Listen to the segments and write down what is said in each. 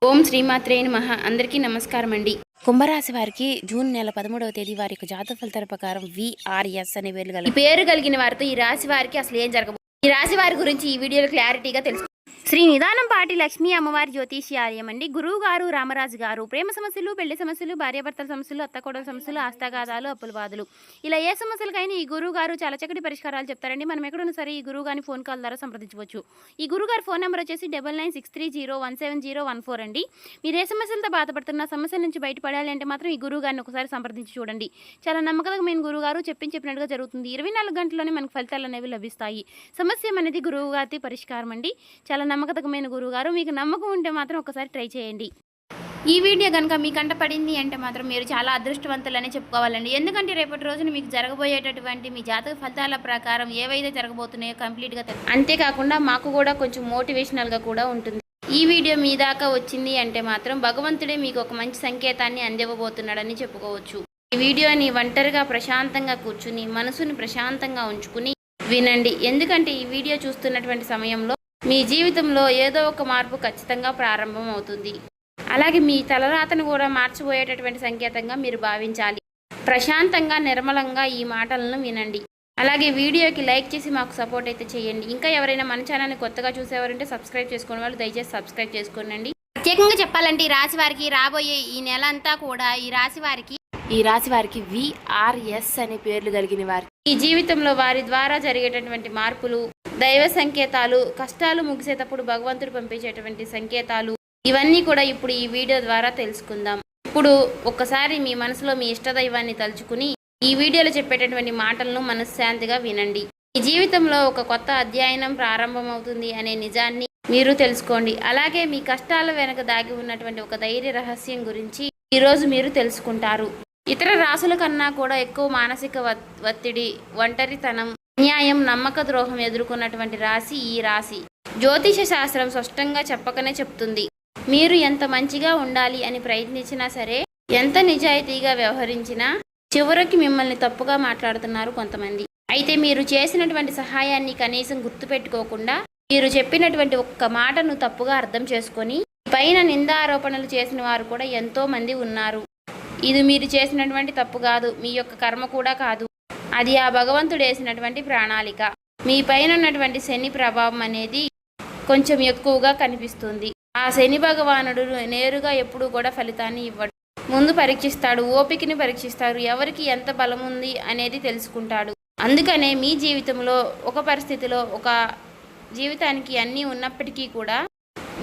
ఓం శ్రీమాత్రే నమః. అందరికీ నమస్కారం అండి. కుంభరాశి వారికి జూన్ నెల 13వ తేదీ వారి యొక్క జాతక ఫలితాల ప్రకారం VRS అనే పేరు కలిగిన వారితో ఈ రాశి వారికి అసలు ఏం జరగబోతుంది, ఈ రాశి వారి గురించి ఈ వీడియోలో క్లారిటీగా తెలుసు. శ్రీ నిదానంపాటి లక్ష్మీ అమ్మవారి జ్యోతిష్యాలయం అండి. గురువు గారు రామరాజు గారు ప్రేమ సమస్యలు, పెళ్లి సమస్యలు, భార్యాభర్తల సమస్యలు, అత్తకోడల సమస్యలు, ఆస్తాగాదాలు, అప్పుల బాధలు, ఇలా ఏ సమస్యలకైనా ఈ గురువు గారు చాలా చక్కటి పరిష్కారాలు చెప్తారండి. మనం ఎక్కడున్నా సరే ఈ గురువు గారిని ఫోన్ కాల్ ద్వారా సంప్రదించవచ్చు. ఈ గురువు గారి ఫోన్ నెంబర్ వచ్చేసి 9963017014 అండి. మీరు ఏ సమస్యలతో బాధపడుతున్న సమస్యల నుంచి బయటపడాలి అంటే మాత్రం ఈ గురువు గారిని ఒకసారి సంప్రదించి చూడండి. చాలా నమ్మకమైన గురువు గారు చెప్పినట్టుగా జరుగుతుంది. 24 గంటల్లోనే మనకు ఫలితాలు అనేవి లభిస్తాయి. సమస్య అనేది గురువు గారి పరిష్కారం అండి. చాలా నమ్మకమైన గురువు గారు. మీకు నమ్మకం ఉంటే మాత్రం ఒకసారి ట్రై చేయండి. ఈ వీడియో కనుక మీ కంట పడింది అంటే మాత్రం మీరు చాలా అదృష్టవంతులనే చెప్పుకోవాలండి. ఎందుకంటే రేపటి రోజున మీకు జరగబోయేటటువంటి మీ జాతక ఫలితాల ప్రకారం ఏవైతే జరగబోతున్నాయో కంప్లీట్గా అంతేకాకుండా మాకు కూడా కొంచెం మోటివేషనల్గా కూడా ఉంటుంది. ఈ వీడియో మీ దాకా వచ్చింది అంటే మాత్రం భగవంతుడే మీకు ఒక మంచి సంకేతాన్ని అందివ్వబోతున్నాడని చెప్పుకోవచ్చు. ఈ వీడియోని ఒంటరిగా ప్రశాంతంగా కూర్చుని మనసుని ప్రశాంతంగా ఉంచుకుని వినండి. ఎందుకంటే ఈ వీడియో చూస్తున్నటువంటి సమయంలో మీ జీవితంలో ఏదో ఒక మార్పు ఖచ్చితంగా ప్రారంభం అవుతుంది. అలాగే మీ తలరాతను కూడా మార్చిపోయేటటువంటి సంకేతంగా మీరు భావించాలి. ప్రశాంతంగా నిర్మలంగా ఈ మాటలను వినండి. అలాగే వీడియోకి లైక్ చేసి మాకు సపోర్ట్ అయితే చేయండి. ఇంకా ఎవరైనా మన ఛానల్ని కొత్తగా చూసేవారంటే సబ్స్క్రైబ్ చేసుకునే వాళ్ళు దయచేసి సబ్స్క్రైబ్ చేసుకోండి. ప్రత్యేకంగా చెప్పాలంటే ఈ రాశి వారికి రాబోయే ఈ నెల అంతా కూడా ఈ రాశి వారికి VRS అనే పేర్లు కలిగిన వారు ఈ జీవితంలో వారి ద్వారా జరిగేటటువంటి మార్పులు, దైవ సంకేతాలు, కష్టాలు ముగిసేటప్పుడు భగవంతుడు పంపించేటువంటి సంకేతాలు, ఇవన్నీ కూడా ఇప్పుడు ఈ వీడియో ద్వారా తెలుసుకుందాం. ఇప్పుడు ఒక్కసారి మీ మనసులో మీ ఇష్టదైవాన్ని తలుచుకుని ఈ వీడియోలో చెప్పేటటువంటి మాటలను మనశ్శాంతిగా వినండి. ఈ జీవితంలో ఒక కొత్త అధ్యయనం ప్రారంభమవుతుంది అనే నిజాన్ని మీరు తెలుసుకోండి. అలాగే మీ కష్టాల వెనక దాగి ఉన్నటువంటి ఒక ధైర్య రహస్యం గురించి ఈరోజు మీరు తెలుసుకుంటారు. ఇతర రాశుల కన్నా కూడా ఎక్కువ మానసిక ఒత్తిడి, ఒంటరితనం, అన్యాయం, నమ్మక ద్రోహం ఎదుర్కొన్నటువంటి రాశి ఈ రాశి. జ్యోతిష శాస్త్రం స్పష్టంగా చెప్పకనే చెప్తుంది. మీరు ఎంత మంచిగా ఉండాలి అని ప్రయత్నించినా సరే, ఎంత నిజాయితీగా వ్యవహరించినా చివరికి మిమ్మల్ని తప్పుగా మాట్లాడుతున్నారు కొంతమంది. అయితే మీరు చేసినటువంటి సహాయాన్ని కనీసం గుర్తుపెట్టుకోకుండా మీరు చెప్పినటువంటి ఒక్క మాటను తప్పుగా అర్థం చేసుకొని పైన నిందారోపణలు చేసిన వారు కూడా ఎంతో మంది ఉన్నారు. ఇది మీరు చేసినటువంటి తప్పు కాదు, మీ యొక్క కర్మ కూడా కాదు, అది ఆ భగవంతుడు వేసినటువంటి ప్రణాళిక. మీ పైన ఉన్నటువంటి శని ప్రభావం అనేది కొంచెం ఎక్కువగా కనిపిస్తుంది. ఆ శని భగవానుడు నేరుగా ఎప్పుడు కూడా ఫలితాన్ని ఇవ్వడు. ముందు పరీక్షిస్తాడు, ఓపికని పరీక్షిస్తాడు, ఎవరికి ఎంత బలం ఉంది అనేది తెలుసుకుంటాడు. అందుకనే మీ జీవితంలో ఒక పరిస్థితిలో ఒక జీవితానికి అన్నీ ఉన్నప్పటికీ కూడా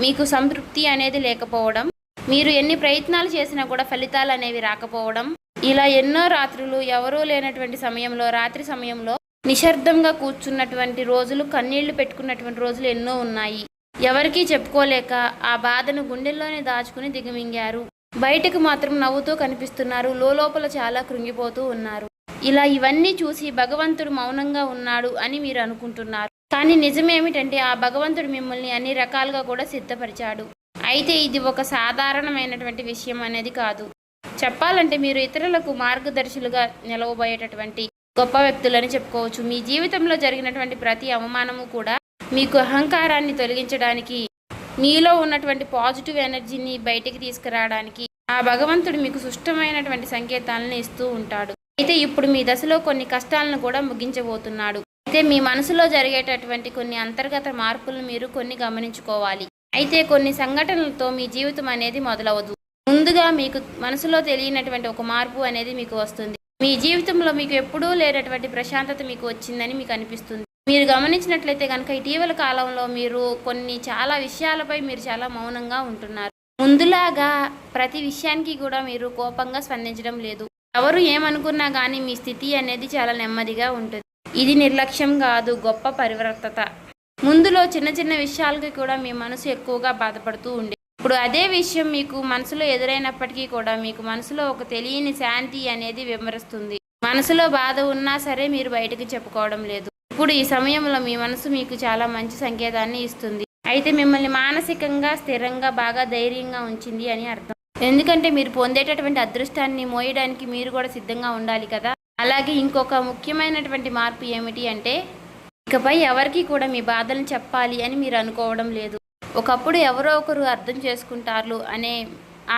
మీకు సంతృప్తి అనేది లేకపోవడం, మీరు ఎన్ని ప్రయత్నాలు చేసినా కూడా ఫలితాలు అనేవి రాకపోవడం, ఇలా ఎన్నో రాత్రులు ఎవరూ లేనటువంటి సమయంలో, రాత్రి సమయంలో నిశ్శబ్దంగా కూర్చున్నటువంటి రోజులు, కన్నీళ్లు పెట్టుకున్నటువంటి రోజులు ఎన్నో ఉన్నాయి. ఎవరికీ చెప్పుకోలేక ఆ బాధను గుండెల్లోనే దాచుకుని దిగమింగారు. బయటకు మాత్రం నవ్వుతూ కనిపిస్తున్నారు, లోపల చాలా కృంగిపోతూ ఉన్నారు. ఇలా ఇవన్నీ చూసి భగవంతుడు మౌనంగా ఉన్నాడు అని మీరు అనుకుంటున్నారు. కానీ నిజమేమిటంటే ఆ భగవంతుడు మిమ్మల్ని అన్ని రకాలుగా కూడా సిద్ధపరిచాడు. అయితే ఇది ఒక సాధారణమైనటువంటి విషయం అనేది కాదు. చెప్పాలంటే మీరు ఇతరులకు మార్గదర్శులుగా నిలవబోయేటటువంటి గొప్ప వ్యక్తులని చెప్పుకోవచ్చు. మీ జీవితంలో జరిగినటువంటి ప్రతి అవమానము కూడా మీకు అహంకారాన్ని తొలగించడానికి, మీలో ఉన్నటువంటి పాజిటివ్ ఎనర్జీని బయటికి తీసుకురావడానికి ఆ భగవంతుడు మీకు సుష్టమైనటువంటి సంకేతాలను ఇస్తూ ఉంటాడు. అయితే ఇప్పుడు మీ దశలో కొన్ని కష్టాలను కూడా ముగించబోతున్నాడు. అయితే మీ మనసులో జరిగేటటువంటి కొన్ని అంతర్గత మార్పులను మీరు కొన్ని గమనించుకోవాలి. అయితే కొన్ని సంఘటనలతో మీ జీవితం అనేది మొదలవదు. ముందుగా మీకు మనసులో తెలియనటువంటి ఒక మార్పు అనేది మీకు వస్తుంది. మీ జీవితంలో మీకు ఎప్పుడూ లేనటువంటి ప్రశాంతత మీకు వచ్చిందని మీకు అనిపిస్తుంది. మీరు గమనించినట్లయితే కనుక ఇటీవల కాలంలో మీరు చాలా విషయాలపై మీరు చాలా మౌనంగా ఉంటున్నారు. ముందులాగా ప్రతి విషయానికి కూడా మీరు కోపంగా స్పందించడం లేదు. ఎవరు ఏమనుకున్నా కానీ మీ స్థితి అనేది చాలా నెమ్మదిగా ఉంటుంది. ఇది నిర్లక్ష్యం కాదు, గొప్ప పరివర్తత. ముందులో చిన్న చిన్న విషయాలకి కూడా మీ మనసు ఎక్కువగా బాధపడుతూ ఉండే, ఇప్పుడు అదే విషయం మీకు మనసులో ఎదురైనప్పటికీ కూడా మీకు మనసులో ఒక తెలియని శాంతి అనేది విమరిస్తుంది. మనసులో బాధ ఉన్నా సరే మీరు బయటకు చెప్పుకోవడం లేదు. ఇప్పుడు ఈ సమయంలో మీ మనసు మీకు చాలా మంచి సంకేతాన్ని ఇస్తుంది. అయితే మిమ్మల్ని మానసికంగా స్థిరంగా బాగా ధైర్యంగా ఉంచింది అని అర్థం. ఎందుకంటే మీరు పొందేటటువంటి అదృష్టాన్ని మోయడానికి మీరు కూడా సిద్ధంగా ఉండాలి కదా. అలాగే ఇంకొక ముఖ్యమైనటువంటి మార్పు ఏమిటి అంటే, ఇకపై ఎవరికి కూడా మీ బాధలను చెప్పాలి అని మీరు అనుకోవడం లేదు. ఒకప్పుడు ఎవరో ఒకరు అర్థం చేసుకుంటారు అనే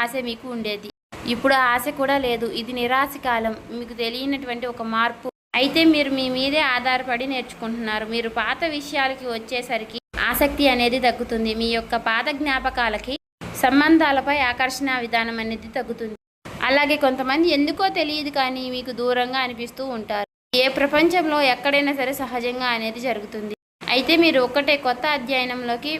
ఆశ మీకు ఉండేది. ఇప్పుడు ఆ ఆశ కూడా లేదు. ఇది నిరాశ కాలం. మీకు తెలియనటువంటి ఒక మార్పు. అయితే మీరు మీ మీదే ఆధారపడి నేర్చుకుంటున్నారు. మీరు పాత విషయాలకి వచ్చేసరికి ఆసక్తి అనేది తగ్గుతుంది. మీ యొక్క పాత జ్ఞాపకాలకి, సంబంధాలపై ఆకర్షణ విధానం అనేది తగ్గుతుంది. అలాగే కొంతమంది ఎందుకో తెలియదు కానీ మీకు దూరంగా అనిపిస్తూ ఉంటారు. ఏ ప్రపంచంలో ఎక్కడైనా సరే సహజంగా అనేది జరుగుతుంది. అయితే మీరు ఒక్కటే కొత్త అధ్యయనంలోకి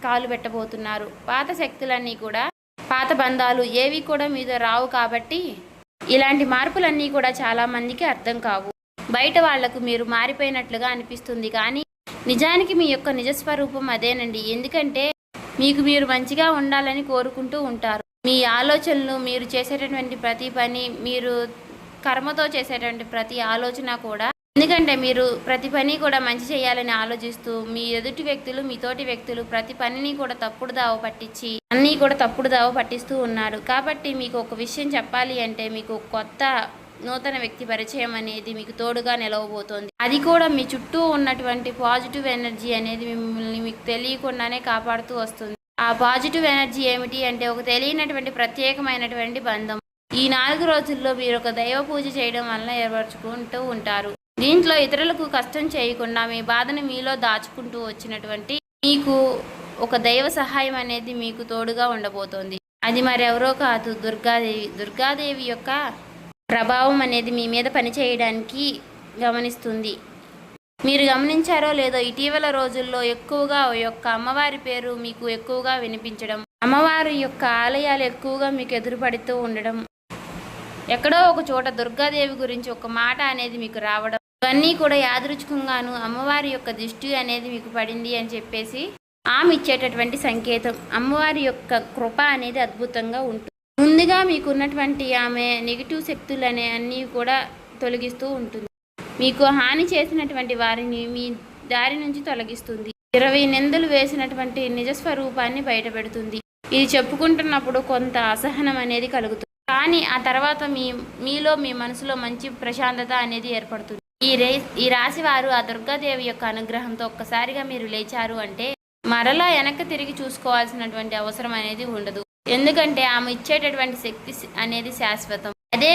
కాలు పెట్టబోతున్నారు. పాత శక్తులన్నీ కూడా, పాత బంధాలు ఏవి కూడా మీతో రావు. కాబట్టి ఇలాంటి మార్పులన్నీ కూడా చాలామందికి అర్థం కావు. బయట వాళ్లకు మీరు మారిపోయినట్లుగా అనిపిస్తుంది కానీ నిజానికి మీ యొక్క నిజస్వరూపం అదేనండి. ఎందుకంటే మీకు మీరు మంచిగా ఉండాలని కోరుకుంటూ ఉంటారు. మీ ఆలోచనలు, మీరు చేసేటటువంటి ప్రతి పని, మీరు కర్మతో చేసేటువంటి ప్రతి ఆలోచన కూడా, ఎందుకంటే మీరు ప్రతి పని కూడా మంచి చేయాలని ఆలోచిస్తూ మీ ఎదుటి వ్యక్తులు, మీ తోటి వ్యక్తులు ప్రతి పనిని కూడా తప్పుడు దావ పట్టించి అన్నీ కూడా తప్పుడు దావ పట్టిస్తూ ఉన్నారు. కాబట్టి మీకు ఒక విషయం చెప్పాలి అంటే మీకు కొత్త నూతన వ్యక్తి పరిచయం అనేది మీకు తోడుగా నిలవబోతోంది. అది కూడా మీ చుట్టూ ఉన్నటువంటి పాజిటివ్ ఎనర్జీ అనేది మిమ్మల్ని మీకు తెలియకుండానే కాపాడుతూ వస్తుంది. ఆ పాజిటివ్ ఎనర్జీ ఏమిటి అంటే ఒక తెలియనటువంటి ప్రత్యేకమైనటువంటి బంధం. ఈ 4 రోజుల్లో మీరు ఒక దైవ పూజ చేయడం వల్ల ఏర్పరచుకుంటూ ఉంటారు. దీంట్లో ఇతరులకు కష్టం చేయకుండా మీ బాధను మీలో దాచుకుంటూ వచ్చినటువంటి మీకు ఒక దైవ సహాయం అనేది మీకు తోడుగా ఉండబోతోంది. అది మరెవరో కాదు, దుర్గాదేవి. దుర్గాదేవి యొక్క ప్రభావం అనేది మీ మీద పనిచేయడానికి గమనిస్తుంది. మీరు గమనించారో లేదో ఇటీవల రోజుల్లో ఎక్కువగా యొక్క అమ్మవారి పేరు మీకు ఎక్కువగా వినిపించడం, అమ్మవారి యొక్క ఆలయాలు ఎక్కువగా మీకు ఎదురుపడుతూ ఉండడం, ఎక్కడో ఒక చోట దుర్గాదేవి గురించి ఒక మాట అనేది మీకు రావడం, ఇవన్నీ కూడా యాదృచ్ఛికంగాను అమ్మవారి యొక్క దృష్టి అనేది మీకు పడింది అని చెప్పేసి ఆమె ఇచ్చేటటువంటి సంకేతం. అమ్మవారి యొక్క కృప అనేది అద్భుతంగా ఉంటుంది. ముందుగా మీకున్నటువంటి ఆమె నెగిటివ్ శక్తులు అనే అన్నీ కూడా తొలగిస్తూ ఉంటుంది. మీకు హాని చేసినటువంటి వారిని మీ దారి నుంచి తొలగిస్తుంది. 20 నిందలు వేసినటువంటి నిజస్వరూపాన్ని బయటపెడుతుంది. ఇది చెప్పుకుంటున్నప్పుడు కొంత అసహనం అనేది కలుగుతుంది. కానీ ఆ తర్వాత మీలో మీ మనసులో మంచి ప్రశాంతత అనేది ఏర్పడుతుంది. ఈ రాశి వారు ఆ దుర్గాదేవి యొక్క అనుగ్రహంతో ఒక్కసారిగా మీరు లేచారు అంటే మరలా వెనక్కి తిరిగి చూసుకోవాల్సినటువంటి అవసరం అనేది ఉండదు. ఎందుకంటే ఆమె ఇచ్చేటటువంటి శక్తి అనేది శాశ్వతం. అదే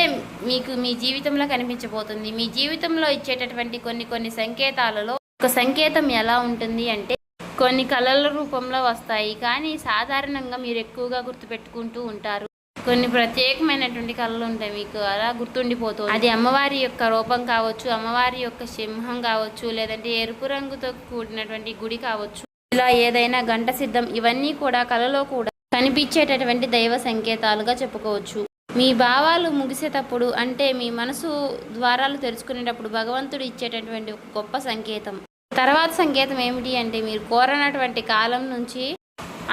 మీకు మీ జీవితంలో కనిపించబోతుంది. మీ జీవితంలో ఇచ్చేటటువంటి కొన్ని సంకేతాలలో ఒక సంకేతం ఎలా ఉంటుంది అంటే కొన్ని కళల రూపంలో వస్తాయి. కానీ సాధారణంగా మీరు ఎక్కువగా గుర్తుపెట్టుకుంటూ ఉంటారు. కొన్ని ప్రత్యేకమైనటువంటి కళలు ఉంటాయి, మీకు అలా గుర్తుండిపోతుంది. అది అమ్మవారి యొక్క రూపం కావచ్చు, అమ్మవారి యొక్క సింహం కావచ్చు, లేదంటే ఎరుపు రంగుతో కూడినటువంటి గుడి కావచ్చు, ఇలా ఏదైనా గంట సిద్ధం, ఇవన్నీ కూడా కళలో కూడా కనిపించేటటువంటి దైవ సంకేతాలుగా చెప్పుకోవచ్చు. మీ భావాలు ముగిసేటప్పుడు అంటే మీ మనసు ద్వారాలు తెరుచుకునేటప్పుడు భగవంతుడు ఇచ్చేటటువంటి ఒక గొప్ప సంకేతం. తర్వాత సంకేతం ఏమిటి అంటే మీరు కోరనటువంటి కాలం నుంచి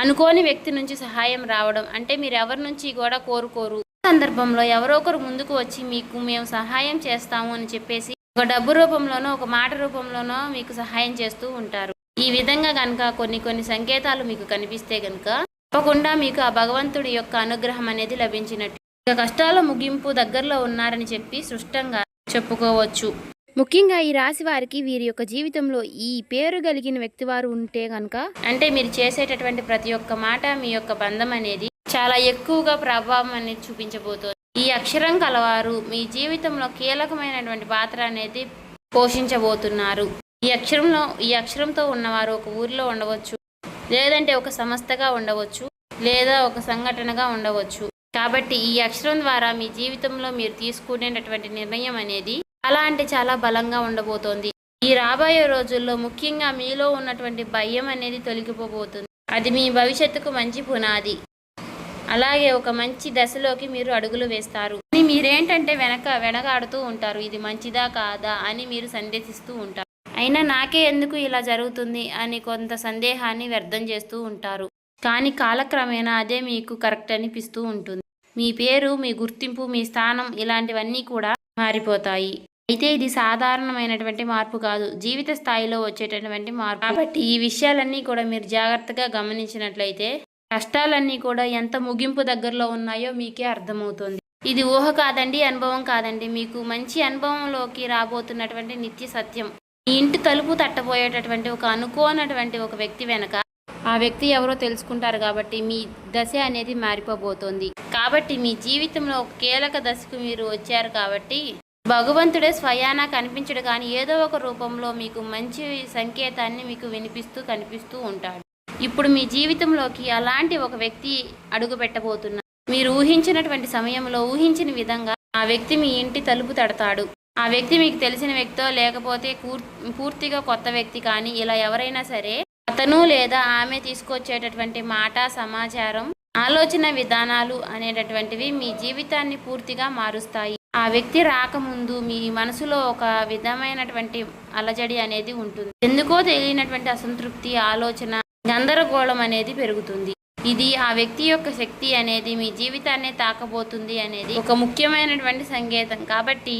అనుకోని వ్యక్తి నుంచి సహాయం రావడం. అంటే మీరు ఎవరి నుంచి కూడా కోరుకోరు, సందర్భంలో ఎవరో ఒకరు ముందుకు వచ్చి మీకు మేము సహాయం చేస్తాము అని చెప్పేసి ఒక డబ్బు రూపంలోనో ఒక మాట రూపంలోనో మీకు సహాయం చేస్తూ ఉంటారు. ఈ విధంగా కనుక కొన్ని సంకేతాలు మీకు కనిపిస్తే కనుక తప్పకుండా మీకు ఆ భగవంతుడి యొక్క అనుగ్రహం అనేది లభించినట్టు. ఇక కష్టాల ముగింపు దగ్గరలో ఉన్నారని చెప్పి స్పష్టంగా చెప్పుకోవచ్చు. ముఖ్యంగా ఈ రాశి వారికి వీరి యొక్క జీవితంలో ఈ పేరు కలిగిన వ్యక్తి వారు ఉంటే కనుక అంటే మీరు చేసేటటువంటి ప్రతి ఒక్క మాట మీ యొక్క బంధం అనేది చాలా ఎక్కువగా ప్రభావం అనేది చూపించబోతోంది. ఈ అక్షరం కలవారు మీ జీవితంలో కీలకమైనటువంటి పాత్ర అనేది పోషించబోతున్నారు. ఈ అక్షరంతో ఉన్నవారు ఒక ఊరిలో ఉండవచ్చు, లేదంటే ఒక సంస్థగా ఉండవచ్చు, లేదా ఒక సంఘటనగా ఉండవచ్చు. కాబట్టి ఈ అక్షరం ద్వారా మీ జీవితంలో మీరు తీసుకునేటటువంటి నిర్ణయం అనేది చాలా అంటే చాలా బలంగా ఉండబోతోంది. ఈ రాబోయే రోజుల్లో ముఖ్యంగా మీలో ఉన్నటువంటి భయం అనేది తొలగిపోబోతుంది. అది మీ భవిష్యత్తుకు మంచి పునాది. అలాగే ఒక మంచి దశలోకి మీరు అడుగులు వేస్తారు. మీరేంటంటే వెనకాడుతూ ఉంటారు, ఇది మంచిదా కాదా అని మీరు సందేహిస్తూ ఉంటారు. అయినా నాకే ఎందుకు ఇలా జరుగుతుంది అని కొంత సందేహాన్ని వ్యర్థం చేస్తూ ఉంటారు. కానీ కాలక్రమేణా అదే మీకు కరెక్ట్ అనిపిస్తూ ఉంటుంది. మీ పేరు, మీ గుర్తింపు, మీ స్థానం ఇలాంటివన్నీ కూడా మారిపోతాయి. అయితే ఇది సాధారణమైనటువంటి మార్పు కాదు, జీవిత స్థాయిలో వచ్చేటటువంటి మార్పు. కాబట్టి ఈ విషయాలన్నీ కూడా మీరు జాగ్రత్తగా గమనించినట్లయితే కష్టాలన్నీ కూడా ఎంత ముగింపు దగ్గరలో ఉన్నాయో మీకే అర్థమవుతుంది. ఇది ఊహ కాదండి, అనుభవం కాదండి, మీకు మంచి అనుభవంలోకి రాబోతున్నటువంటి నిత్య సత్యం. మీ ఇంటి తలుపు తట్టబోయేటటువంటి ఒక అనుకోనటువంటి ఒక వ్యక్తి వెనక ఆ వ్యక్తి ఎవరో తెలుసుకుంటారు కాబట్టి మీ దశ అనేది మారిపోబోతోంది. కాబట్టి మీ జీవితంలో ఒక కీలక దశకు మీరు వచ్చారు కాబట్టి భగవంతుడే స్వయానా కనిపించడు కానీ ఏదో ఒక రూపంలో మీకు మంచి సంకేతాన్ని మీకు వినిపిస్తూ కనిపిస్తూ ఉంటాడు. ఇప్పుడు మీ జీవితంలోకి అలాంటి ఒక వ్యక్తి అడుగు పెట్టబోతున్నారు. మీరు ఊహించినటువంటి సమయంలో ఊహించిన విధంగా ఆ వ్యక్తి మీ ఇంటి తలుపు తడతాడు. ఆ వ్యక్తి మీకు తెలిసిన వ్యక్తో లేకపోతే పూర్తిగా కొత్త వ్యక్తి కానీ ఇలా ఎవరైనా సరే అతను లేదా ఆమె తీసుకొచ్చేటటువంటి మాట, సమాచారం, ఆలోచన విధానాలు అనేటటువంటివి మీ జీవితాన్ని పూర్తిగా మారుస్తాయి. ఆ వ్యక్తి రాకముందు మీ మనసులో ఒక విధమైనటువంటి అలజడి అనేది ఉంటుంది. ఎందుకో తెలియనటువంటి అసంతృప్తి, ఆలోచన, గందరగోళం అనేది పెరుగుతుంది. ఇది ఆ వ్యక్తి యొక్క శక్తి అనేది మీ జీవితాన్ని తాకబోతుంది అనేది ఒక ముఖ్యమైనటువంటి సంకేతం. కాబట్టి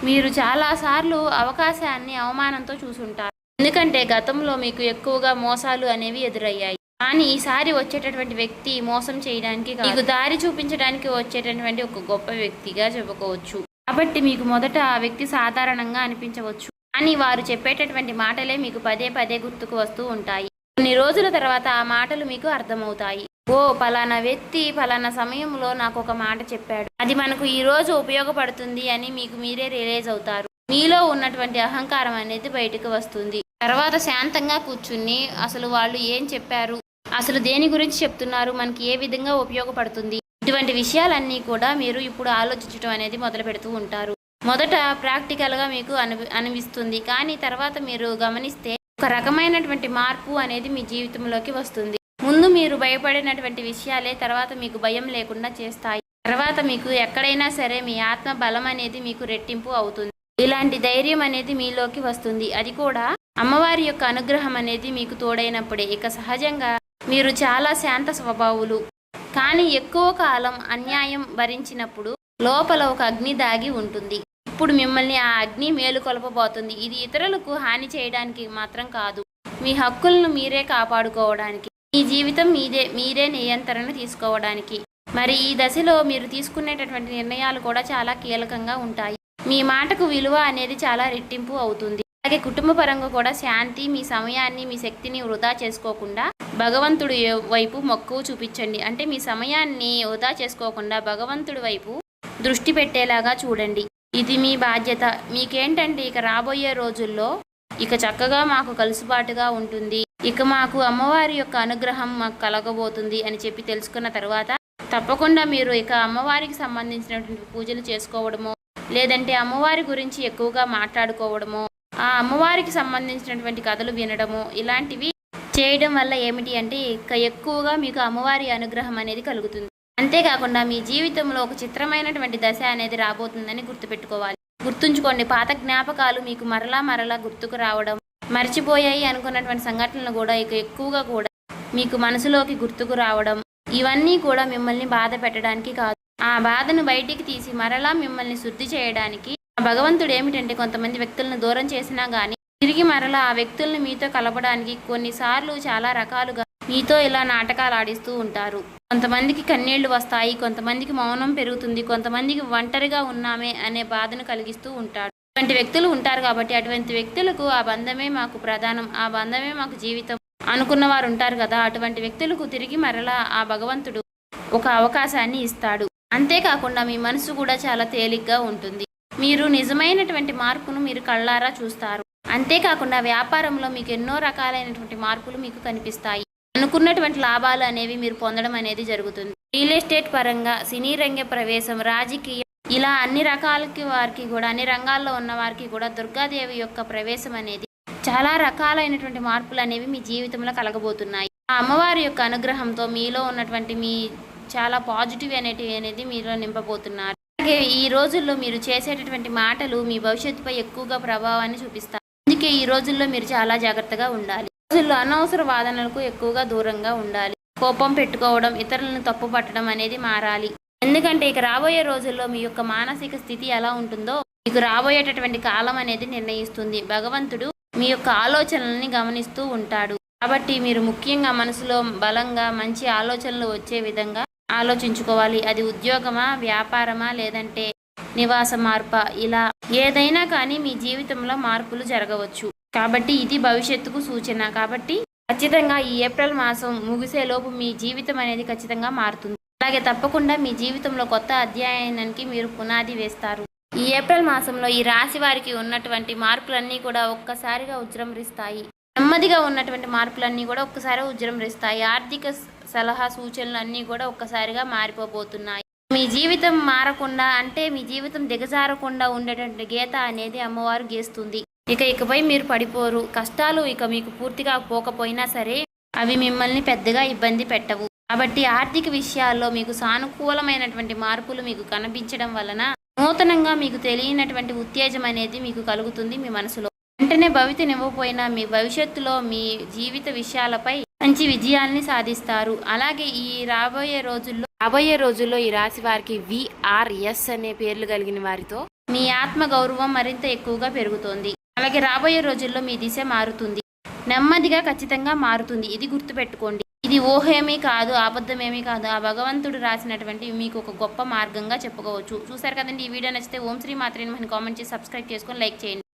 మీరు చాలాసార్లు అవకాశాన్ని అవమానంతో చూసుంటారు. ఎందుకంటే గతంలో మీకు ఎక్కువగా మోసాలు అనేవి ఎదురయ్యాయి. కానీ ఈసారి వచ్చేటటువంటి వ్యక్తి మోసం చేయడానికి మీకు దారి చూపించడానికి వచ్చేటటువంటి ఒక గొప్ప వ్యక్తిగా చెప్పుకోవచ్చు. కాబట్టి మీకు మొదట ఆ వ్యక్తి సాధారణంగా అనిపించవచ్చు, కానీ వారు చెప్పేటటువంటి మాటలే మీకు పదే పదే గుర్తుకు వస్తూ ఉంటాయి. కొన్ని రోజుల తర్వాత ఆ మాటలు మీకు అర్థమవుతాయి. ఓ పలానా వ్యక్తి పలానా సమయంలో నాకు ఒక మాట చెప్పాడు, అది మనకు ఈ రోజు ఉపయోగపడుతుంది అని మీకు మీరే రియలైజ్ అవుతారు. మీలో ఉన్నటువంటి అహంకారం అనేది బయటకు వస్తుంది. తర్వాత శాంతంగా కూర్చుని అసలు వాళ్ళు ఏం చెప్పారు, అసలు దేని గురించి చెప్తున్నారు, మనకి ఏ విధంగా ఉపయోగపడుతుంది, ఇటువంటి విషయాలన్నీ కూడా మీరు ఇప్పుడు ఆలోచించడం అనేది మొదలు పెడుతూ ఉంటారు. మొదట ప్రాక్టికల్గా మీకు అనిపిస్తుంది, కానీ తర్వాత మీరు గమనిస్తే ఒక రకమైనటువంటి మార్పు అనేది మీ జీవితంలోకి వస్తుంది. ముందు మీరు భయపడినటువంటి విషయాలే తర్వాత మీకు భయం లేకుండా చేస్తాయి. తర్వాత మీకు ఎక్కడైనా సరే మీ ఆత్మ బలం అనేది మీకు రెట్టింపు అవుతుంది. ఇలాంటి ధైర్యం అనేది మీలోకి వస్తుంది. అది కూడా అమ్మవారి యొక్క అనుగ్రహం అనేది మీకు తోడైనప్పుడే. ఇక సహజంగా మీరు చాలా శాంత స్వభావులు, కానీ ఎక్కువ కాలం అన్యాయం భరించినప్పుడు లోపల ఒక అగ్ని దాగి ఉంటుంది. ఇప్పుడు మిమ్మల్ని ఆ అగ్ని మేలుకొల్పబోతుంది. ఇది ఇతరులకు హాని చేయడానికి మాత్రం కాదు, మీ హక్కులను మీరే కాపాడుకోవడానికి, మీ జీవితం మీరే నియంత్రణ తీసుకోవడానికి. మరి ఈ దశలో మీరు తీసుకునేటటువంటి నిర్ణయాలు కూడా చాలా కీలకంగా ఉంటాయి. మీ మాటకు విలువ అనేది చాలా రెట్టింపు అవుతుంది. అలాగే కుటుంబ పరంగా కూడా శాంతి, మీ సమయాన్ని, మీ శక్తిని వృధా చేసుకోకుండా భగవంతుడి వైపు మక్కువ చూపించండి. అంటే మీ సమయాన్ని వృధా చేసుకోకుండా భగవంతుడి వైపు దృష్టి పెట్టేలాగా చూడండి. ఇది మీ బాధ్యత. మీకేంటంటే ఇక రాబోయే రోజుల్లో ఇక చక్కగా మాకు కలుసుబాటుగా ఉంటుంది, ఇక మాకు అమ్మవారి యొక్క అనుగ్రహం మాకు కలగబోతుంది అని చెప్పి తెలుసుకున్న తర్వాత తప్పకుండా మీరు ఇక అమ్మవారికి సంబంధించినటువంటి పూజలు చేసుకోవడమో, లేదంటే అమ్మవారి గురించి ఎక్కువగా మాట్లాడుకోవడమో, ఆ అమ్మవారికి సంబంధించినటువంటి కథలు వినడము, ఇలాంటివి చేయడం వల్ల ఏమిటి అంటే ఇక ఎక్కువగా మీకు అమ్మవారి అనుగ్రహం అనేది కలుగుతుంది. అంతేకాకుండా మీ జీవితంలో ఒక చిత్రమైనటువంటి దశ అనేది రాబోతుందని గుర్తుపెట్టుకోవాలి. గుర్తుంచుకోండి, పాత జ్ఞాపకాలు మీకు మరలా గుర్తుకు రావడం, మర్చిపోయాయి అనుకున్నటువంటి సంఘటనలు కూడా ఇక ఎక్కువగా కూడా మీకు మనసులోకి గుర్తుకు రావడం, ఇవన్నీ కూడా మిమ్మల్ని బాధ పెట్టడానికి కాదు, ఆ బాధను బయటికి తీసి మరలా మిమ్మల్ని శుద్ధి చేయడానికి. భగవంతుడు ఏమిటంటే కొంతమంది వ్యక్తులను దూరం చేసినా కానీ తిరిగి మరలా ఆ వ్యక్తులను మీతో కలపడానికి కొన్నిసార్లు చాలా రకాలుగా మీతో ఇలా నాటకాలు ఆడిస్తూ ఉంటారు. కొంతమందికి కన్నీళ్లు వస్తాయి, కొంతమందికి మౌనం పెరుగుతుంది, కొంతమందికి ఒంటరిగా ఉన్నామే అనే బాధను కలిగిస్తూ ఉంటాడు. అటువంటి వ్యక్తులు ఉంటారు. కాబట్టి అటువంటి వ్యక్తులకు ఆ బంధమే మాకు ప్రధానం, ఆ బంధమే మాకు జీవితం అనుకున్న వారు ఉంటారు కదా, అటువంటి వ్యక్తులకు తిరిగి మరలా ఆ భగవంతుడు ఒక అవకాశాన్ని ఇస్తాడు. అంతేకాకుండా మీ మనసు కూడా చాలా తేలిగ్గా ఉంటుంది. మీరు నిజమైనటువంటి మార్పును మీరు కళ్ళారా చూస్తారు. అంతేకాకుండా వ్యాపారంలో మీకు ఎన్నో రకాలైనటువంటి మార్పులు మీకు కనిపిస్తాయి. అనుకున్నటువంటి లాభాలు అనేవి మీరు పొందడం అనేది జరుగుతుంది. రియల్ ఎస్టేట్ పరంగా, సినీ రంగ ప్రవేశం, రాజకీయం, ఇలా అన్ని రకాలకి వారికి కూడా, అన్ని రంగాల్లో ఉన్న వారికి కూడా దుర్గాదేవి యొక్క ప్రవేశం అనేది చాలా రకాలైనటువంటి మార్పులు అనేవి మీ జీవితంలో కలగబోతున్నాయి. ఆ అమ్మవారి యొక్క అనుగ్రహంతో మీలో ఉన్నటువంటి మీ చాలా పాజిటివ్ అనేది మీలో నింపబోతున్నారు. అలాగే ఈ రోజుల్లో మీరు చేసేటటువంటి మాటలు మీ భవిష్యత్తుపై ఎక్కువగా ప్రభావాన్ని చూపిస్తాయి. అందుకే ఈ రోజుల్లో మీరు చాలా జాగ్రత్తగా ఉండాలి. రోజుల్లో అనవసర వాదనలకు ఎక్కువగా దూరంగా ఉండాలి. కోపం పెట్టుకోవడం, ఇతరులను తప్పు పట్టడం అనేది మారాలి. ఎందుకంటే ఇక రాబోయే రోజుల్లో మీ యొక్క మానసిక స్థితి ఎలా ఉంటుందో మీకు రాబోయేటటువంటి కాలం అనేది నిర్ణయిస్తుంది. భగవంతుడు మీ యొక్క ఆలోచనల్ని గమనిస్తూ ఉంటాడు. కాబట్టి మీరు ముఖ్యంగా మనసులో బలంగా మంచి ఆలోచనలు వచ్చే విధంగా ఆలోచించుకోవాలి. అది ఉద్యోగమా, వ్యాపారమా, లేదంటే నివాస మార్ప, ఇలా ఏదైనా కానీ మీ జీవితంలో మార్పులు జరగవచ్చు. కాబట్టి ఇది భవిష్యత్తుకు సూచన. కాబట్టి ఖచ్చితంగా ఈ ఏప్రిల్ మాసం ముగిసేలోపు మీ జీవితం అనేది ఖచ్చితంగా మారుతుంది. అలాగే తప్పకుండా మీ జీవితంలో కొత్త అధ్యాయానికి మీరు పునాది వేస్తారు. ఈ ఏప్రిల్ మాసంలో ఈ రాశి వారికి ఉన్నటువంటి మార్పులన్నీ కూడా ఒక్కసారిగా ఉజృంభిస్తాయి. నెమ్మదిగా ఉన్నటువంటి మార్పులన్నీ కూడా ఒక్కసారి ఉజృంభిస్తాయి. ఆర్థిక సలహా సూచనలు అన్నీ కూడా ఒక్కసారిగా మారిపోబోతున్నాయి. మీ జీవితం మారకుండా అంటే మీ జీవితం దిగజారకుండా ఉండేటువంటి గీత అనేది అమ్మవారు గీస్తుంది. ఇకపై మీరు పడిపోరు. కష్టాలు ఇక మీకు పూర్తిగా పోకపోయినా సరే అవి మిమ్మల్ని పెద్దగా ఇబ్బంది పెట్టవు. కాబట్టి ఆర్థిక విషయాల్లో మీకు సానుకూలమైనటువంటి మార్పులు మీకు కనిపించడం వలన నూతనంగా మీకు తెలియనటువంటి ఉత్తేజం అనేది మీకు కలుగుతుంది మీ మనసులో. వెంటనే భవితనివ్వకపోయినా మీ భవిష్యత్తులో మీ జీవిత విషయాలపై మంచి విజయాల్ని సాధిస్తారు. అలాగే ఈ రాబోయే రోజుల్లో ఈ రాశి వారికి VRS అనే పేర్లు కలిగిన వారితో మీ ఆత్మ గౌరవం మరింత ఎక్కువగా పెరుగుతోంది. అలాగే రాబోయే రోజుల్లో మీ దిశ మారుతుంది. నెమ్మదిగా ఖచ్చితంగా మారుతుంది. ఇది గుర్తుపెట్టుకోండి. ఇది ఊహేమీ కాదు, అబద్ధమేమీ కాదు. ఆ భగవంతుడు రాసినటువంటి మీకు ఒక గొప్ప మార్గంగా చెప్పుకోవచ్చు. చూసారు కదండి. ఈ వీడియో నచ్చితే ఓం శ్రీ మాత్రేని కామెంట్ చేసి సబ్స్క్రైబ్ చేసుకొని లైక్ చేయండి.